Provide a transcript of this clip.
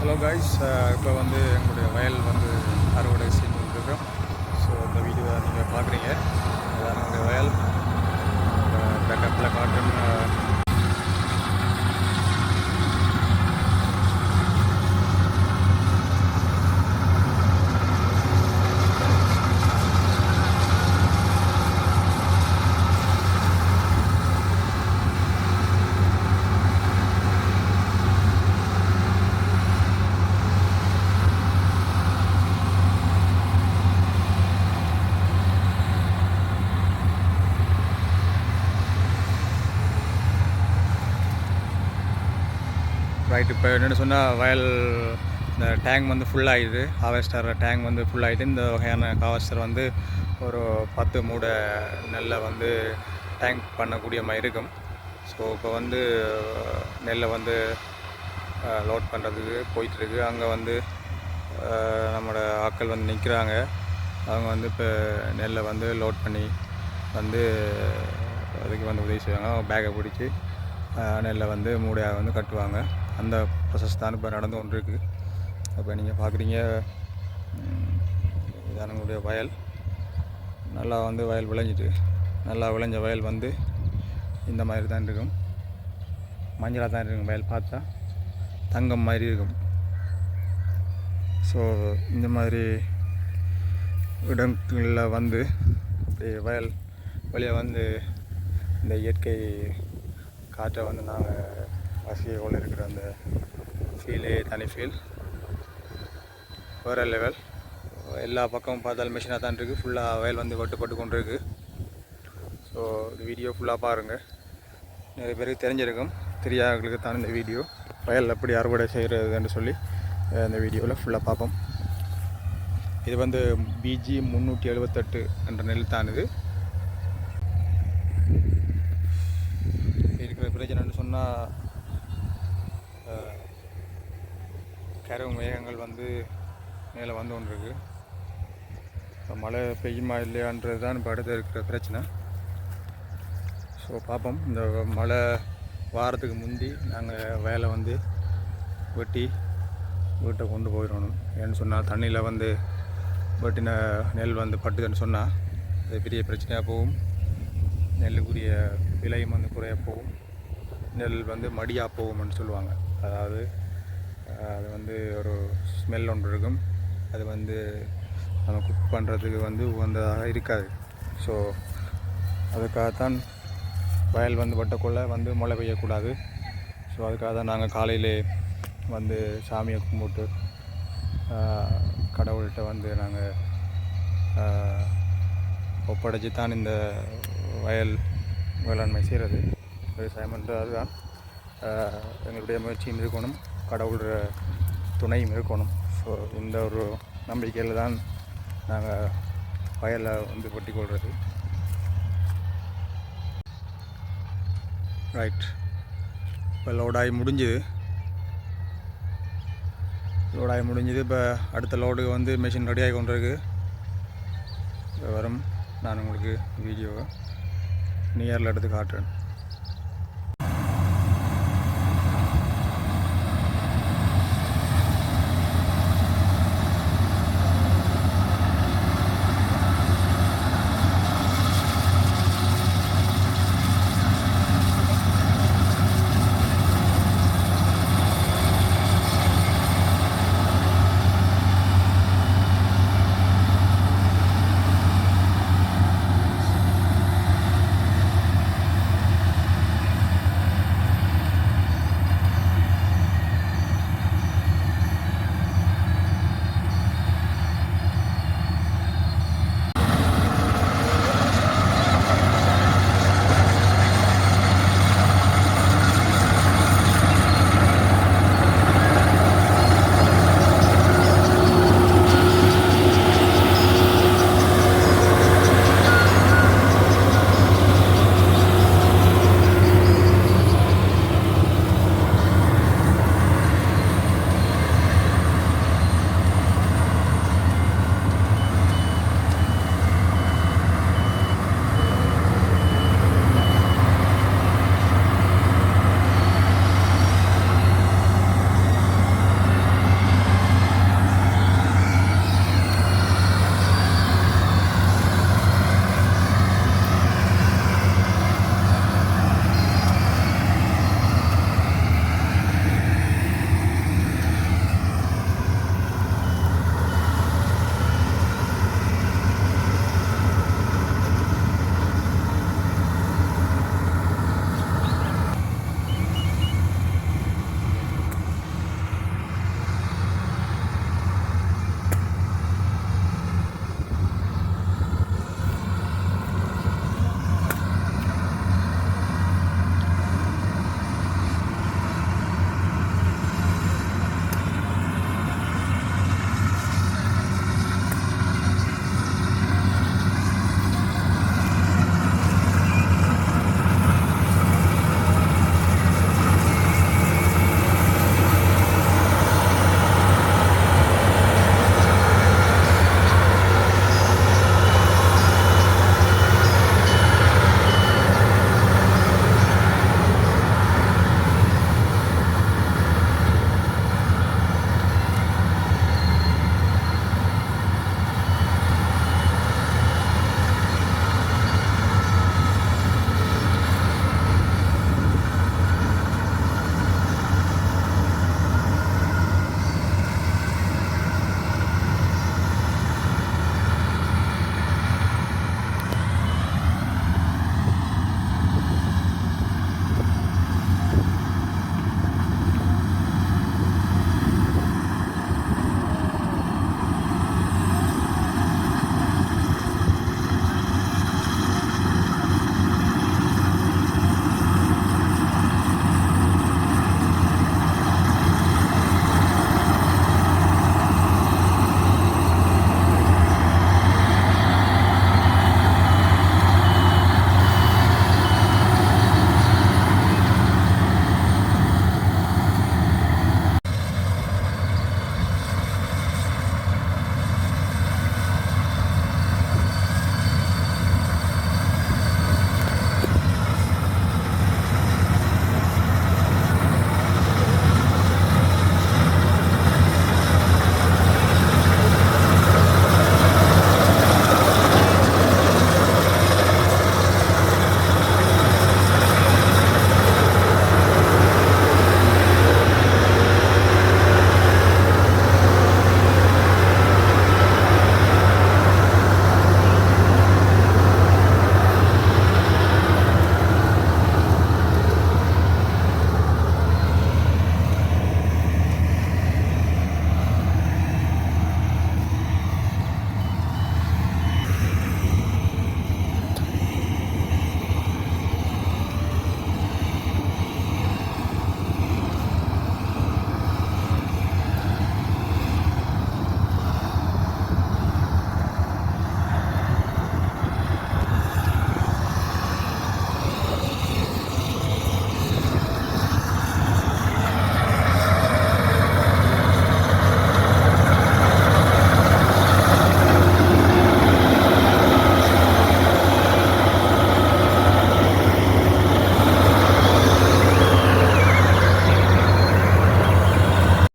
Hello guys, இப்போ வந்து எங்களுடைய வயல் வந்து அறுவடை செஞ்சுருக்கோம். ஸோ இந்த வீடியோ நீங்கள் பார்க்குறீங்க. அதான் எங்களுடைய வயல் பேக்கப்பில் காட்டன். ரைட், இப்போ என்னென்னு சொன்னால் வயல் இந்த டேங்க் வந்து ஃபுல்லாகிடுது. ஹார்வெஸ்டர் டேங்க் வந்து ஃபுல்லாகிட்டு இந்த வகையான ஹார்வெஸ்டர் வந்து ஒரு 10 மூடை நெல்லை வந்து டேங்க் பண்ணக்கூடிய மாதிரி இருக்கும். ஸோ இப்போ வந்து நெல்லை வந்து லோட் பண்ணுறதுக்கு போயிட்டுருக்கு. அங்கே வந்து நம்மளோட ஆட்கள் வந்து நிற்கிறாங்க. அவங்க வந்து இப்போ நெல்லை வந்து லோட் பண்ணி வந்து அதுக்கு வந்து உதவி செய்வாங்க. பேக்கை பிடிச்சி நெல்லை வந்து மூடையாக வந்து கட்டுவாங்க. அந்த ப்ரொசஸ் தான் இப்போ நடந்து கொண்டு இருக்குது. அப்போ நீங்கள் பார்க்குறீங்க, இதான் நம்மளுடைய வயல். நல்லா வந்து வயல் விளைஞ்சிட்டு, நல்லா விளைஞ்ச வயல் வந்து இந்த மாதிரி தான் இருக்கும். மஞ்சளாக தான் இருக்கும். வயல் பார்த்தா தங்கம் மாதிரி இருக்கும். ஸோ இந்த மாதிரி இடங்களில் வந்து வயல் வழியாக வந்து இந்த இயற்கை காற்றை வந்து நாங்கள் வசதியை கொண்டு இருக்கிற அந்த ஃபீலே தனி ஃபீல், வேறு லெவல். எல்லா பக்கமும் பார்த்தாலும் மிஷினாக தான் இருக்குது. ஃபுல்லாக வயல் வந்து வெட்டுப்பட்டு கொண்டு இருக்குது. ஸோ இந்த வீடியோ ஃபுல்லாக பாருங்கள். நிறைய பேருக்கு தெரிஞ்சிருக்கும், தெரியாதவர்களுக்கு தான் இந்த வீடியோ. வயல் எப்படி அறுவடை செய்கிறதுன்னு சொல்லி இந்த வீடியோவில் ஃபுல்லாக பார்ப்போம். இது வந்து BG 378 என்ற நெல் தான். இது இருக்கிற பிரச்சனைன்னு சொன்னால், கருவு மேகங்கள் வந்து மேலே வந்து கொண்டு இருக்குது. இப்போ மழை பெய்யுமா இல்லையான்றது தான் இப்போ அடுத்து இருக்கிற பிரச்சனை. ஸோ பார்ப்போம். இந்த மழை வாரத்துக்கு முந்தி நாங்கள் வேலை வந்து வெட்டி வீட்டை கொண்டு போயிடணும். ஏன்னு சொன்னால் தண்ணியில் வந்து வெட்டின நெல் வந்து பட்டுதுன்னு சொன்னால் அது பெரிய பிரச்சனையாக போகும். நெல்லுக்குரிய விலையும் வந்து குறைய போகும். நெல் வந்து மடியாக போகும்னு சொல்லுவாங்க. அதாவது அது வந்து ஒரு ஸ்மெல் ஒன்று இருக்கும். அது வந்து நம்ம குக் பண்ணுறதுக்கு வந்து உகந்ததாக இருக்காது. ஸோ அதுக்காகத்தான் வயல் வந்து வெட்டக்குள்ளே வந்து மழை பெய்யக்கூடாது. ஸோ அதுக்காக தான் நாங்கள் காலையிலே வந்து சாமியை கும்பிட்டு கடவுள்கிட்ட வந்து நாங்கள் ஒப்படைச்சி தான் இந்த வயல் வேளாண்மை செய்கிறது. விவசாயம் வந்து அதுதான். எங்களுடைய முயற்சியும் இருக்கணும், கடவுளோட துணையும் இருக்கணும். ஸோ இந்த ஒரு நம்பிக்கையில் தான் நாங்கள் வயலை வந்து வெட்டி கொள்வது. ரைட், இப்போ லோடாகி முடிஞ்சுது. இப்போ அடுத்த லோடுக்கு வந்து மிஷின் ரெடியாகி கொண்டு இருக்கு. இப்போ வரும். நான் உங்களுக்கு வீடியோவை நியரில் எடுத்து காட்டுறேன்.